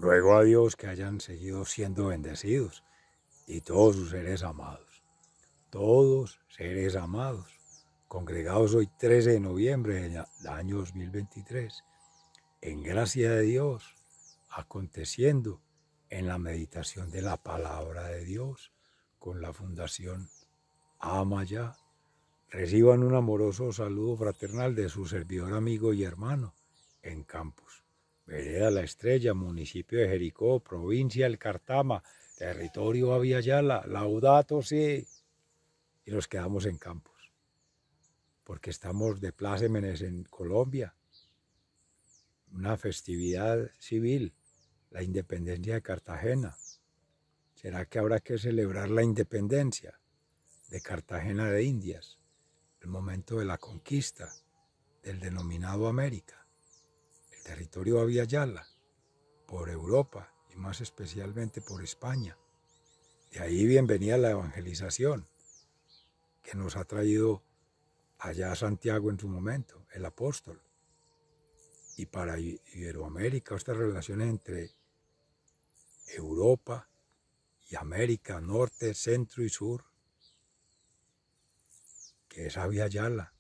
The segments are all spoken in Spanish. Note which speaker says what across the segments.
Speaker 1: Ruego a Dios que hayan seguido siendo bendecidos y todos sus seres amados, congregados hoy 13 de noviembre del año 2023, en gracia de Dios, aconteciendo en la meditación de la palabra de Dios con la Fundación Amaya. Reciban un amoroso saludo fraternal de su servidor, amigo y hermano en Campos, Vereda La Estrella, municipio de Jericó, provincia del Cartama, territorio Aviala, Laudato Si, y nos quedamos en Campos, porque estamos de plácemes en Colombia, una festividad civil, la independencia de Cartagena. ¿Será que habrá que celebrar la independencia de Cartagena de Indias, el momento de la conquista del denominado América, el territorio Aviala, por Europa y más especialmente por España? De ahí bienvenida la evangelización que nos ha traído allá a Santiago en su momento, el apóstol. Y para Iberoamérica, estas relaciones entre Europa y América, norte, centro y sur, que es Aviala,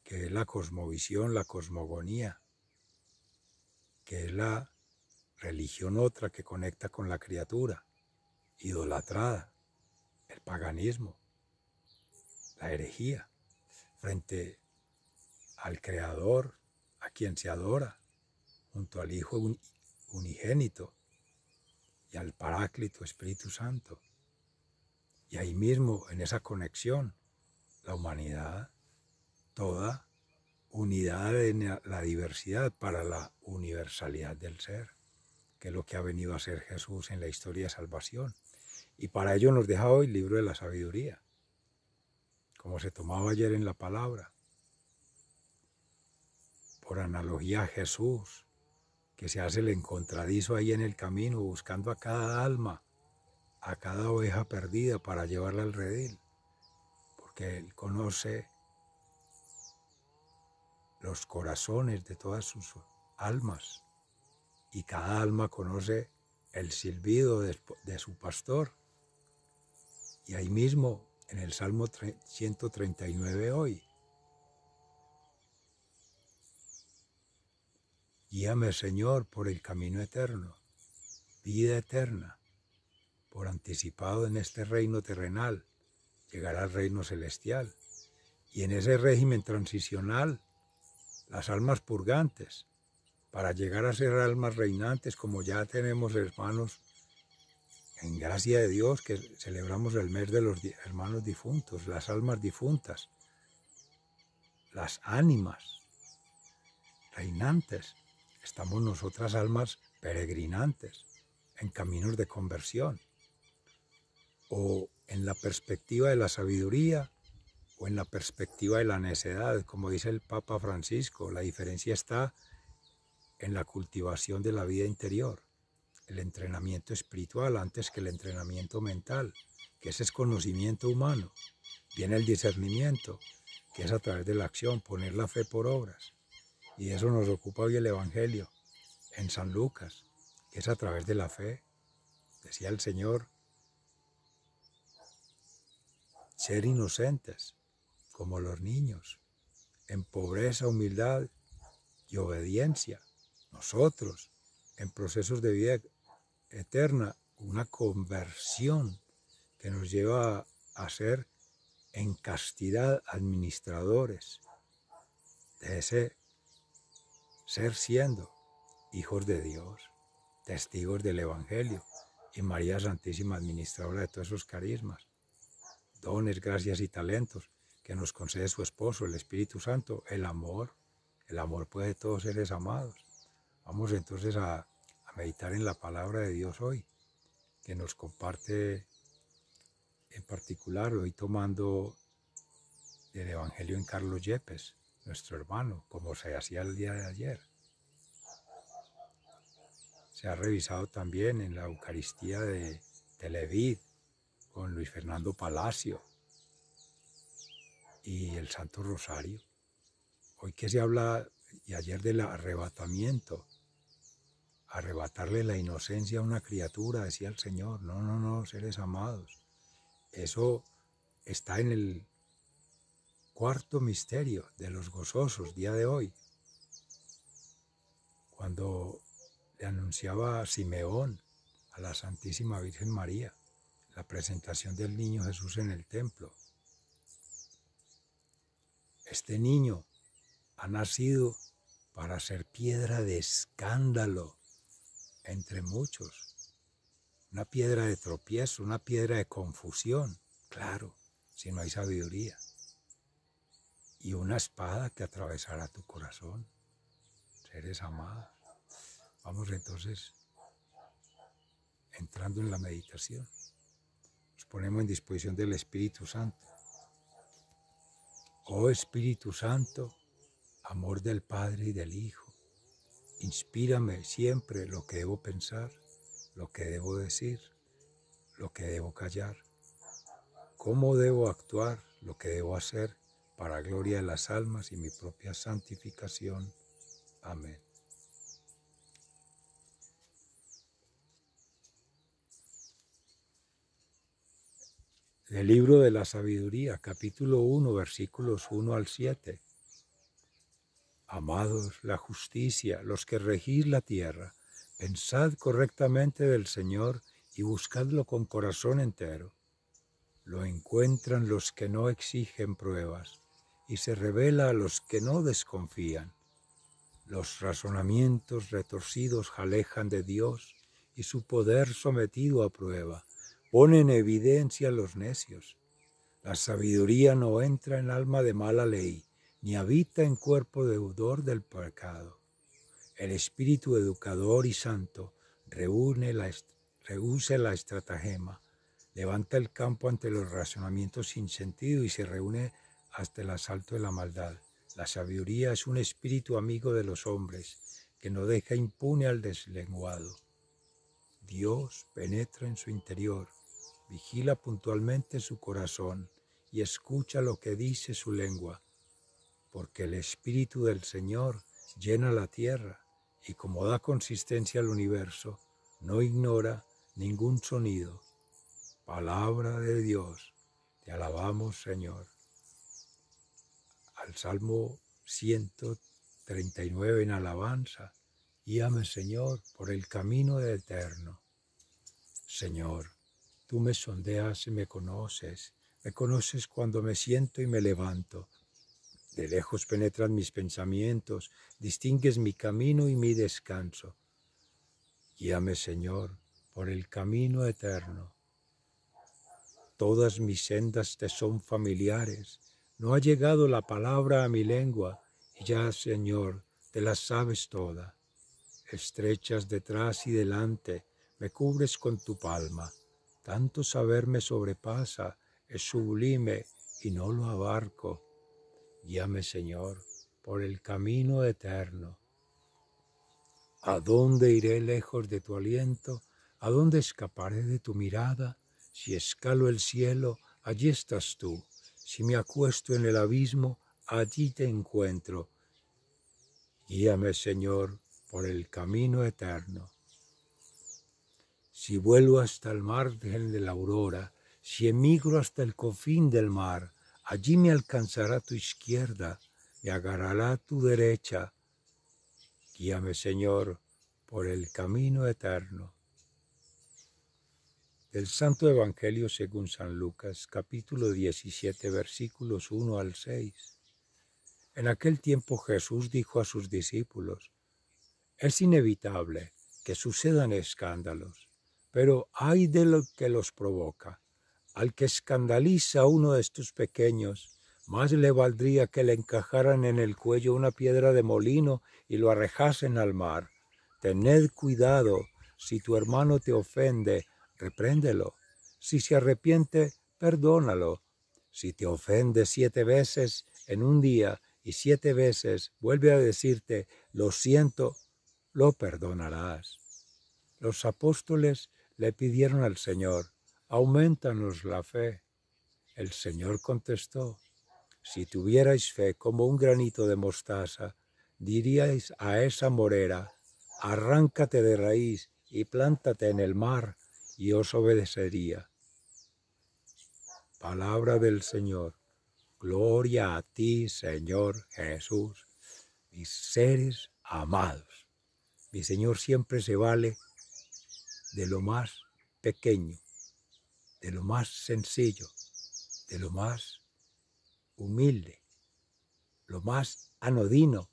Speaker 1: que es la cosmovisión, la cosmogonía, que es la religión otra que conecta con la criatura, idolatrada, el paganismo, la herejía, frente al Creador, a quien se adora, junto al Hijo unigénito y al Paráclito Espíritu Santo. Y ahí mismo, en esa conexión, la humanidad, toda unidad en la diversidad para la universalidad del ser, que es lo que ha venido a ser Jesús en la historia de salvación. Y para ello nos deja hoy el libro de la sabiduría, como se tomaba ayer en la palabra, por analogía a Jesús, que se hace el encontradizo ahí en el camino, buscando a cada alma, a cada oveja perdida para llevarla al redil, porque Él conoce los corazones de todas sus almas, y cada alma conoce el silbido de su pastor. Y ahí mismo, en el Salmo 139 hoy, guíame, Señor, por el camino eterno, vida eterna, por anticipado en este reino terrenal, llegará al reino celestial. Y en ese régimen transicional, las almas purgantes, para llegar a ser almas reinantes, como ya tenemos hermanos, en gracia de Dios, que celebramos el mes de los hermanos difuntos, las almas difuntas, las ánimas reinantes. Estamos nosotras almas peregrinantes, en caminos de conversión, o en la perspectiva de la sabiduría, o en la perspectiva de la necedad, como dice el Papa Francisco. La diferencia está en la cultivación de la vida interior, el entrenamiento espiritual antes que el entrenamiento mental, que ese es conocimiento humano. Viene el discernimiento, que es a través de la acción, poner la fe por obras. Y de eso nos ocupa hoy el Evangelio, en San Lucas, que es a través de la fe. Decía el Señor, ser inocentes, como los niños, en pobreza, humildad y obediencia. Nosotros, en procesos de vida eterna, una conversión que nos lleva a ser en castidad administradores de ese ser, siendo hijos de Dios, testigos del Evangelio, y María Santísima, administradora de todos esos carismas, dones, gracias y talentos que nos concede su esposo, el Espíritu Santo, el amor puede todos seres amados. Vamos entonces a meditar en la palabra de Dios hoy, que nos comparte en particular, hoy tomando el Evangelio en Carlos Yepes, nuestro hermano, como se hacía el día de ayer. Se ha revisado también en la Eucaristía de Televid, con Luis Fernando Palacio, y el Santo Rosario. Hoy que se habla, y ayer, del arrebatamiento arrebatarle la inocencia a una criatura, decía el Señor. No, no, no, seres amados. Eso está en el cuarto misterio de los gozosos, día de hoy. Cuando le anunciaba a Simeón, a la Santísima Virgen María, la presentación del niño Jesús en el templo. Este niño ha nacido para ser piedra de escándalo entre muchos, una piedra de tropiezo, una piedra de confusión, claro, si no hay sabiduría, y una espada que atravesará tu corazón, seres amados. Vamos entonces entrando en la meditación. Nos ponemos en disposición del Espíritu Santo. Oh Espíritu Santo, amor del Padre y del Hijo, inspírame siempre lo que debo pensar, lo que debo decir, lo que debo callar, cómo debo actuar, lo que debo hacer, para gloria de las almas y mi propia santificación. Amén. Del libro de la sabiduría, capítulo 1, versículos 1 al 7. Amados, la justicia, los que regís la tierra, pensad correctamente del Señor y buscadlo con corazón entero. Lo encuentran los que no exigen pruebas y se revela a los que no desconfían. Los razonamientos retorcidos alejan de Dios y su poder sometido a prueba. Pone en evidencia los necios. La sabiduría no entra en alma de mala ley, ni habita en cuerpo deudor del pecado. El espíritu educador y santo rehúse la estratagema, levanta el campo ante los razonamientos sin sentido y se reúne hasta el asalto de la maldad. La sabiduría es un espíritu amigo de los hombres, que no deja impune al deslenguado. Dios penetra en su interior, vigila puntualmente su corazón y escucha lo que dice su lengua, porque el Espíritu del Señor llena la tierra y como da consistencia al universo, no ignora ningún sonido. Palabra de Dios, te alabamos, Señor. Al Salmo 139 en alabanza, guíame, Señor, por el camino eterno. Señor, tú me sondeas y me conoces cuando me siento y me levanto. De lejos penetran mis pensamientos, distingues mi camino y mi descanso. Guíame, Señor, por el camino eterno. Todas mis sendas te son familiares, no ha llegado la palabra a mi lengua, y ya, Señor, te la sabes toda. Estrechas detrás y delante, me cubres con tu palma. Tanto saber me sobrepasa, es sublime y no lo abarco. Guíame, Señor, por el camino eterno. ¿A dónde iré lejos de tu aliento? ¿A dónde escaparé de tu mirada? Si escalo el cielo, allí estás tú. Si me acuesto en el abismo, allí te encuentro. Guíame, Señor, por el camino eterno. Si vuelo hasta el margen de la aurora, si emigro hasta el confín del mar, allí me alcanzará tu izquierda, me agarrará tu derecha. Guíame, Señor, por el camino eterno. Del Santo Evangelio según San Lucas, capítulo 17, versículos 1 al 6. En aquel tiempo Jesús dijo a sus discípulos: es inevitable que sucedan escándalos, pero ay de lo que los provoca. Al que escandaliza a uno de estos pequeños, más le valdría que le encajaran en el cuello una piedra de molino y lo arrojasen al mar. Tened cuidado, si tu hermano te ofende, repréndelo. Si se arrepiente, perdónalo. Si te ofende 7 veces en un día y 7 veces vuelve a decirte, lo siento, lo perdonarás. Los apóstoles le pidieron al Señor: aumentanos la fe. El Señor contestó: si tuvierais fe como un granito de mostaza, diríais a esa morera: arráncate de raíz y plántate en el mar, y os obedecería. Palabra del Señor. Gloria a ti, Señor Jesús, mis seres amados. Mi Señor siempre se vale de lo más pequeño, de lo más sencillo, de lo más humilde, lo más anodino,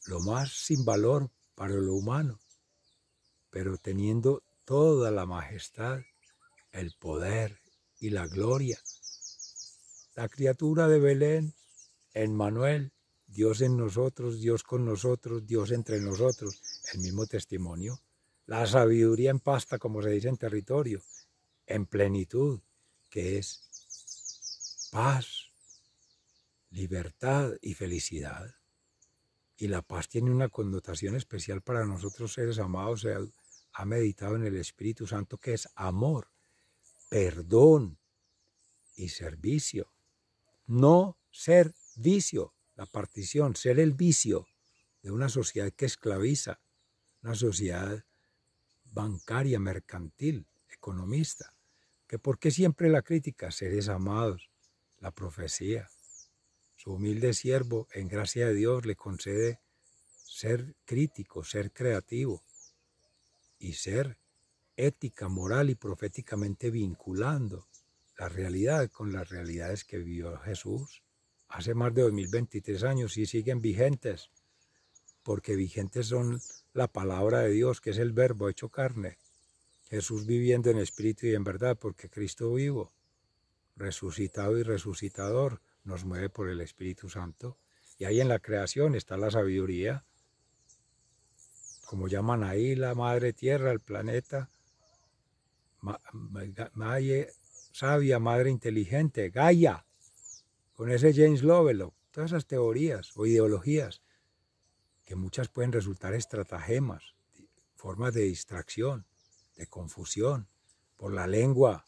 Speaker 1: lo más sin valor para lo humano, pero teniendo toda la majestad, el poder y la gloria. La criatura de Belén, Emmanuel, Dios en nosotros, Dios con nosotros, Dios entre nosotros, el mismo testimonio. La sabiduría en pasta, como se dice en territorio, en plenitud, que es paz, libertad y felicidad. Y la paz tiene una connotación especial para nosotros, seres amados. Se ha meditado en el Espíritu Santo, que es amor, perdón y servicio. No ser vicio, la partición, ser el vicio de una sociedad que esclaviza, una sociedad bancaria, mercantil, economista. Que ¿por qué siempre la crítica? Seres amados, la profecía. Su humilde siervo, en gracia de Dios, le concede ser crítico, ser creativo y ser ética, moral y proféticamente vinculando la realidad con las realidades que vivió Jesús hace más de 2023 años y siguen vigentes, porque vigentes son la palabra de Dios, que es el verbo hecho carne, Jesús viviendo en espíritu y en verdad, porque Cristo vivo, resucitado y resucitador, nos mueve por el Espíritu Santo. Y ahí en la creación está la sabiduría, como llaman ahí la madre tierra, el planeta, madre sabia, madre inteligente, Gaia, con ese James Lovelock, todas esas teorías o ideologías, que muchas pueden resultar estratagemas, formas de distracción, de confusión, por la lengua,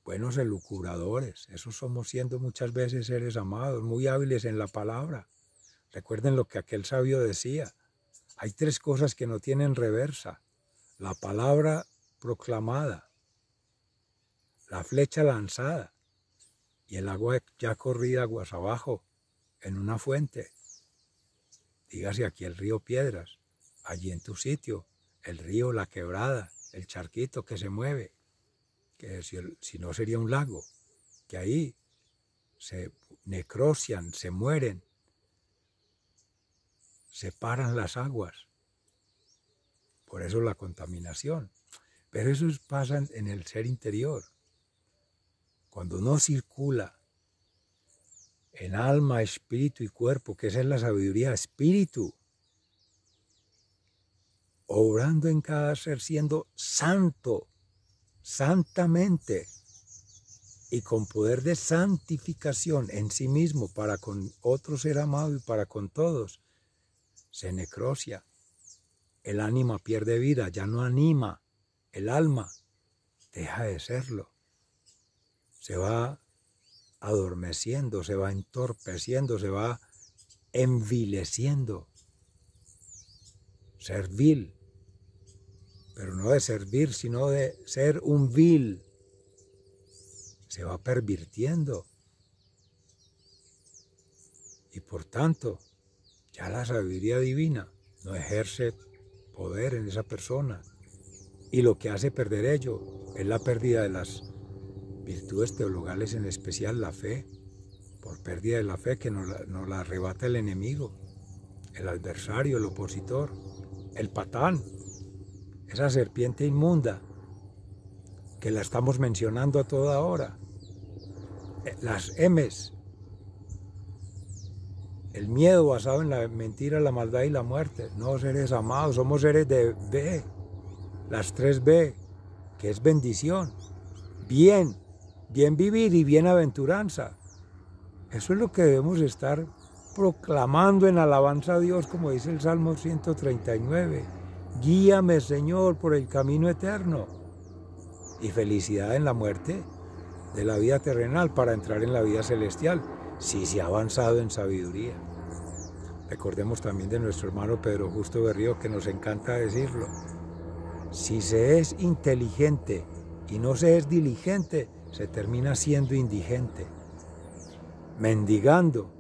Speaker 1: buenos elucubradores. Esos somos, siendo muchas veces seres amados, muy hábiles en la palabra. Recuerden lo que aquel sabio decía: hay tres cosas que no tienen reversa: la palabra proclamada, la flecha lanzada y el agua ya corrida aguas abajo en una fuente. Dígase aquí el río Piedras, allí en tu sitio, el río, la quebrada, el charquito que se mueve, que si no sería un lago, que ahí se necrocian, se mueren, separan las aguas. Por eso la contaminación. Pero eso pasa en el ser interior. Cuando no circula en alma, espíritu y cuerpo, que esa es la sabiduría, espíritu, obrando en cada ser, siendo santo, santamente, y con poder de santificación en sí mismo para con otro ser amado y para con todos, se necrocia. El ánima pierde vida, ya no anima. El alma deja de serlo. Se va adormeciendo, se va entorpeciendo, se va envileciendo. Servil, pero no de servir, sino de ser un vil. Se va pervirtiendo. Y por tanto, ya la sabiduría divina no ejerce poder en esa persona. Y lo que hace perder ello es la pérdida de las virtudes teologales, en especial la fe, por pérdida de la fe que nos la arrebata el enemigo, el adversario, el opositor, el patán, esa serpiente inmunda que la estamos mencionando a toda hora, las M's, el miedo basado en la mentira, la maldad y la muerte. No, seres amados, somos seres de B, las 3B, que es bendición, bien vivir y bienaventuranza. Eso es lo que debemos estar proclamando en alabanza a Dios, como dice el Salmo 139. Guíame, Señor, por el camino eterno. Y felicidad en la muerte de la vida terrenal para entrar en la vida celestial, si se ha avanzado en sabiduría. Recordemos también de nuestro hermano Pedro Justo Berrío, que nos encanta decirlo. Si se es inteligente y no se es diligente, se termina siendo indigente, mendigando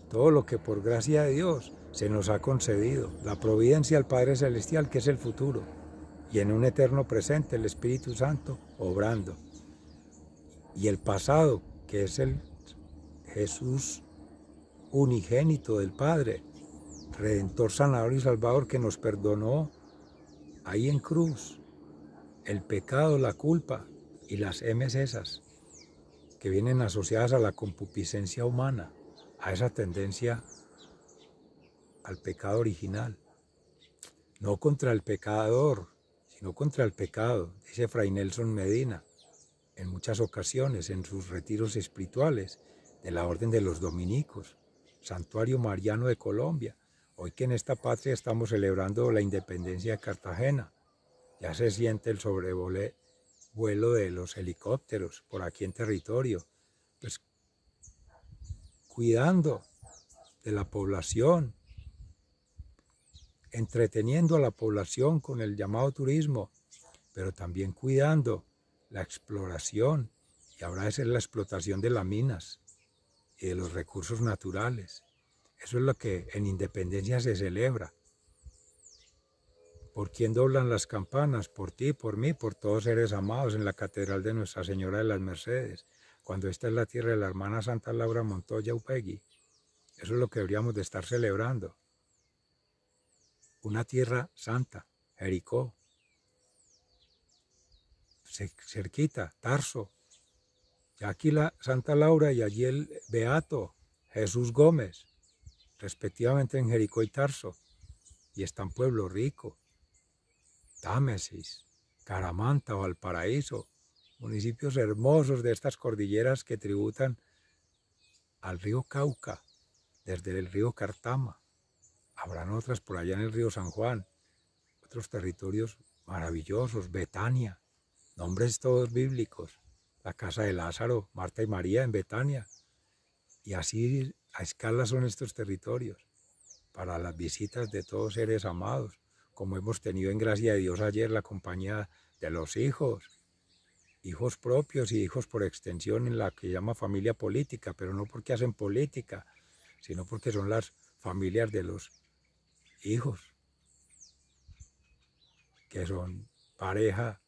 Speaker 1: todo lo que por gracia de Dios se nos ha concedido, la providencia del Padre Celestial, que es el futuro, y en un eterno presente el Espíritu Santo obrando, y el pasado, que es el Jesús unigénito del Padre, Redentor, Sanador y Salvador, que nos perdonó ahí en cruz el pecado, la culpa y las emes esas que vienen asociadas a la concupiscencia humana, a esa tendencia al pecado original. No contra el pecador, sino contra el pecado, dice Fray Nelson Medina, en muchas ocasiones en sus retiros espirituales de la Orden de los Dominicos, Santuario Mariano de Colombia. Hoy que en esta patria estamos celebrando la independencia de Cartagena, ya se siente el sobrevuelo de los helicópteros por aquí en territorio, pues cuidando de la población, entreteniendo a la población con el llamado turismo, pero también cuidando la exploración, y ahora es la explotación de las minas y de los recursos naturales. Eso es lo que en Independencia se celebra. ¿Por quién doblan las campanas? Por ti, por mí, por todos seres amados en la Catedral de Nuestra Señora de las Mercedes, cuando esta es la tierra de la hermana Santa Laura Montoya Upegui. Eso es lo que deberíamos de estar celebrando. Una tierra santa, Jericó, cerquita, Tarso. Y aquí la Santa Laura y allí el Beato Jesús Gómez, respectivamente en Jericó y Tarso. Y están Pueblo Rico, Támesis, Caramanta, Valparaíso, municipios hermosos de estas cordilleras que tributan al río Cauca, desde el río Cartama. Habrán otras por allá en el río San Juan, otros territorios maravillosos, Betania, nombres todos bíblicos, la casa de Lázaro, Marta y María en Betania. Y así a escala son estos territorios, para las visitas de todos seres amados, como hemos tenido en gracia de Dios ayer la compañía de los hijos propios y hijos por extensión en la que llama familia política, pero no porque hacen política, sino porque son las familias de los hijos, que son pareja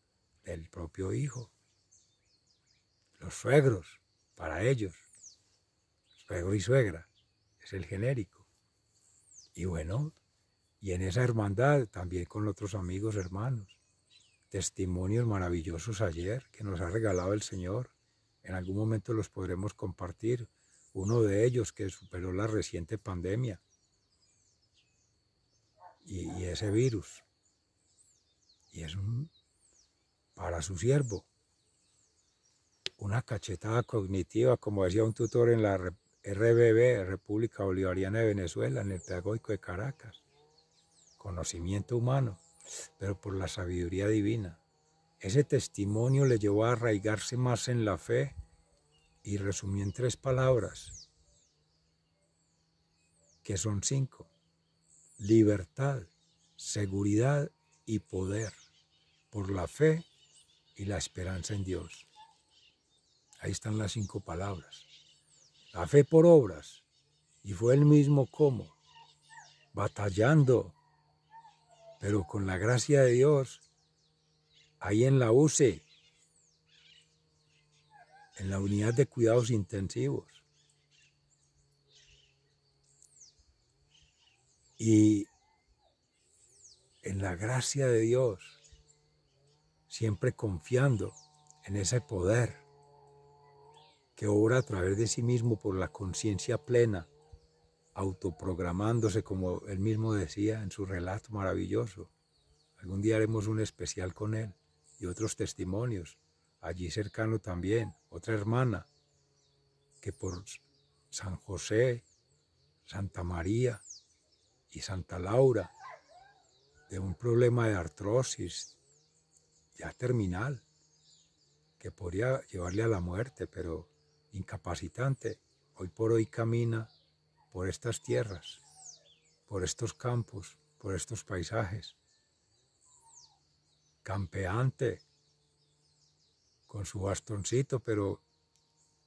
Speaker 1: del propio hijo. Los suegros, para ellos, suegro y suegra, es el genérico. Y bueno, y en esa hermandad también con otros amigos, hermanos, testimonios maravillosos ayer que nos ha regalado el Señor. En algún momento los podremos compartir. Uno de ellos que superó la reciente pandemia y ese virus. Y es para su siervo una cachetada cognitiva, como decía un tutor en la RBB, República Bolivariana de Venezuela, en el Pedagógico de Caracas. Conocimiento humano, pero por la sabiduría divina. Ese testimonio le llevó a arraigarse más en la fe y resumió en 3 palabras, que son 5. Libertad, seguridad y poder, por la fe y la esperanza en Dios. Ahí están las 5 palabras. La fe por obras, y fue el mismo cómo, batallando, pero con la gracia de Dios, ahí en la UCE, en la unidad de cuidados intensivos. Y en la gracia de Dios, siempre confiando en ese poder que obra a través de sí mismo por la conciencia plena, autoprogramándose, como él mismo decía en su relato maravilloso. Algún día haremos un especial con él y otros testimonios. Allí cercano también, otra hermana que por San José, Santa María y Santa Laura, de un problema de artrosis ya terminal, que podría llevarle a la muerte, pero incapacitante, hoy por hoy camina por estas tierras por estos campos, por estos paisajes, campeante, con su bastoncito, pero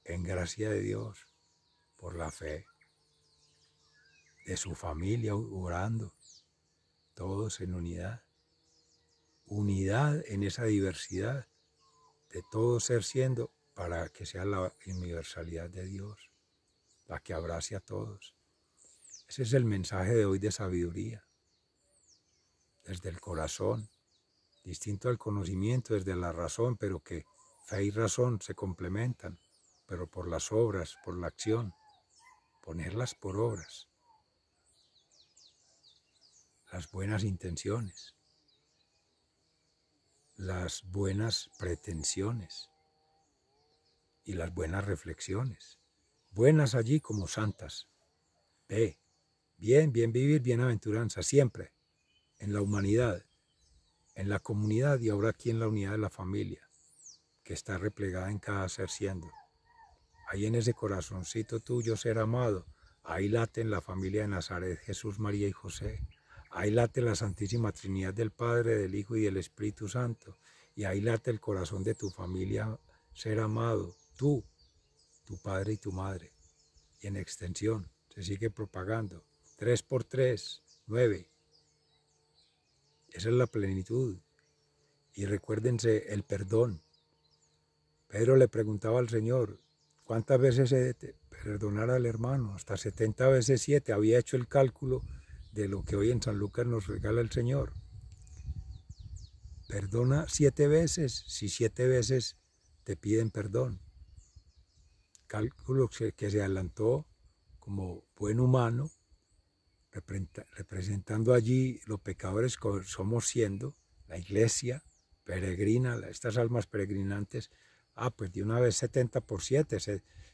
Speaker 1: en gracia de Dios, por la fe, de su familia orando, todos en unidad. Unidad en esa diversidad, de todo ser siendo, para que sea la universalidad de Dios, la que abrace a todos. Ese es el mensaje de hoy de sabiduría, desde el corazón, distinto al conocimiento, desde la razón, pero que fe y razón se complementan, pero por las obras, por la acción, ponerlas por obras, las buenas intenciones, las buenas pretensiones y las buenas reflexiones, buenas allí como santas. Bien vivir, bienaventuranza, siempre, en la humanidad, en la comunidad y ahora aquí en la unidad de la familia, que está replegada en cada ser siendo. Ahí en ese corazoncito tuyo, ser amado, ahí late en la familia de Nazaret, Jesús, María y José. Ahí late la Santísima Trinidad del Padre, del Hijo y del Espíritu Santo. Y ahí late el corazón de tu familia, ser amado, tú, tu padre y tu madre. Y en extensión, se sigue propagando. 3 por 3, 9. Esa es la plenitud. Y recuérdense el perdón. Pedro le preguntaba al Señor, ¿cuántas veces he de perdonar al hermano? Hasta 70 veces 7. Había hecho el cálculo de lo que hoy en San Lucas nos regala el Señor. Perdona 7 veces, si 7 veces te piden perdón. Cálculo que se adelantó como buen humano, representando allí los pecadores que somos siendo, la iglesia peregrina, estas almas peregrinantes. Pues de una vez 70 por 7,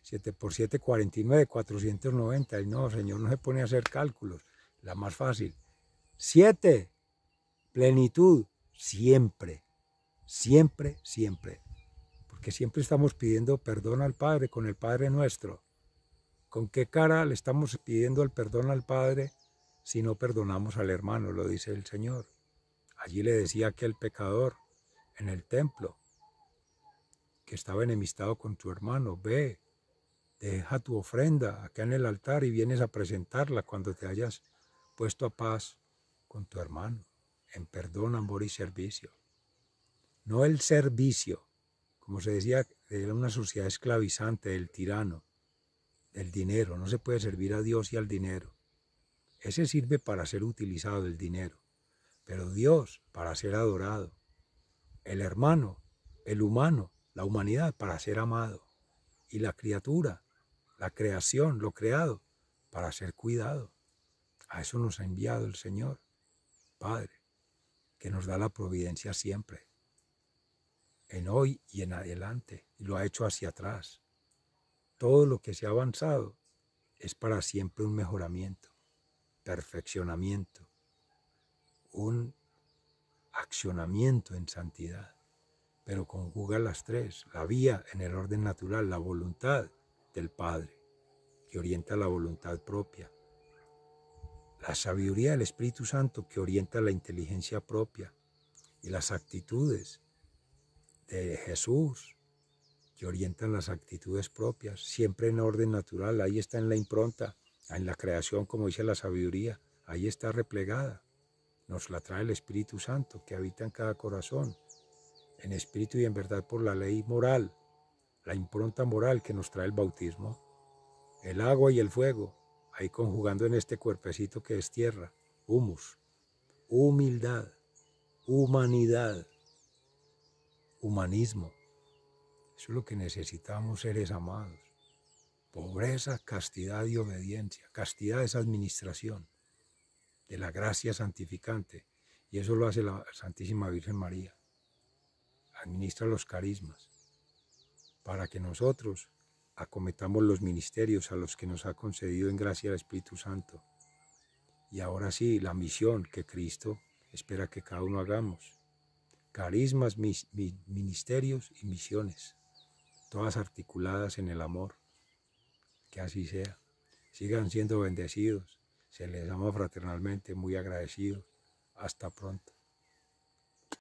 Speaker 1: 7 por 7, 49, 490. Y no, Señor, no se pone a hacer cálculos. La más fácil. 7, plenitud, siempre, siempre, siempre. Porque siempre estamos pidiendo perdón al Padre con el Padre nuestro. ¿Con qué cara le estamos pidiendo el perdón al Padre si no perdonamos al hermano? Lo dice el Señor. Allí le decía aquel pecador en el templo, que estaba enemistado con tu hermano, ve, deja tu ofrenda acá en el altar y vienes a presentarla cuando te hayas puesto a paz con tu hermano, en perdón, amor y servicio. No el servicio, como se decía, era una sociedad esclavizante del tirano, del dinero. No se puede servir a Dios y al dinero. Ese sirve para ser utilizado, el dinero, pero Dios para ser adorado. El hermano, el humano, la humanidad para ser amado, y la criatura, la creación, lo creado, para ser cuidado. A eso nos ha enviado el Señor, Padre, que nos da la providencia siempre, en hoy y en adelante, y lo ha hecho hacia atrás. Todo lo que se ha avanzado es para siempre un mejoramiento, perfeccionamiento, un accionamiento en santidad. Pero conjuga las tres, la vía en el orden natural, la voluntad del Padre, que orienta la voluntad propia, la sabiduría del Espíritu Santo, que orienta la inteligencia propia, y las actitudes de Jesús, que orientan las actitudes propias, siempre en orden natural. Ahí está en la impronta, en la creación, como dice la sabiduría, ahí está replegada. Nos la trae el Espíritu Santo, que habita en cada corazón, en espíritu y en verdad por la ley moral, la impronta moral que nos trae el bautismo, el agua y el fuego, ahí conjugando en este cuerpecito que es tierra, humus, humildad, humanidad, humanismo. Eso es lo que necesitamos, seres amados. Pobreza, castidad y obediencia. Castidad es administración de la gracia santificante, y eso lo hace la Santísima Virgen María. Administra los carismas para que nosotros acometamos los ministerios a los que nos ha concedido en gracia el Espíritu Santo. Y ahora sí, la misión que Cristo espera que cada uno hagamos. Carismas, ministerios y misiones, todas articuladas en el amor. Que así sea. Sigan siendo bendecidos, Se les ama fraternalmente, muy agradecidos. Hasta pronto.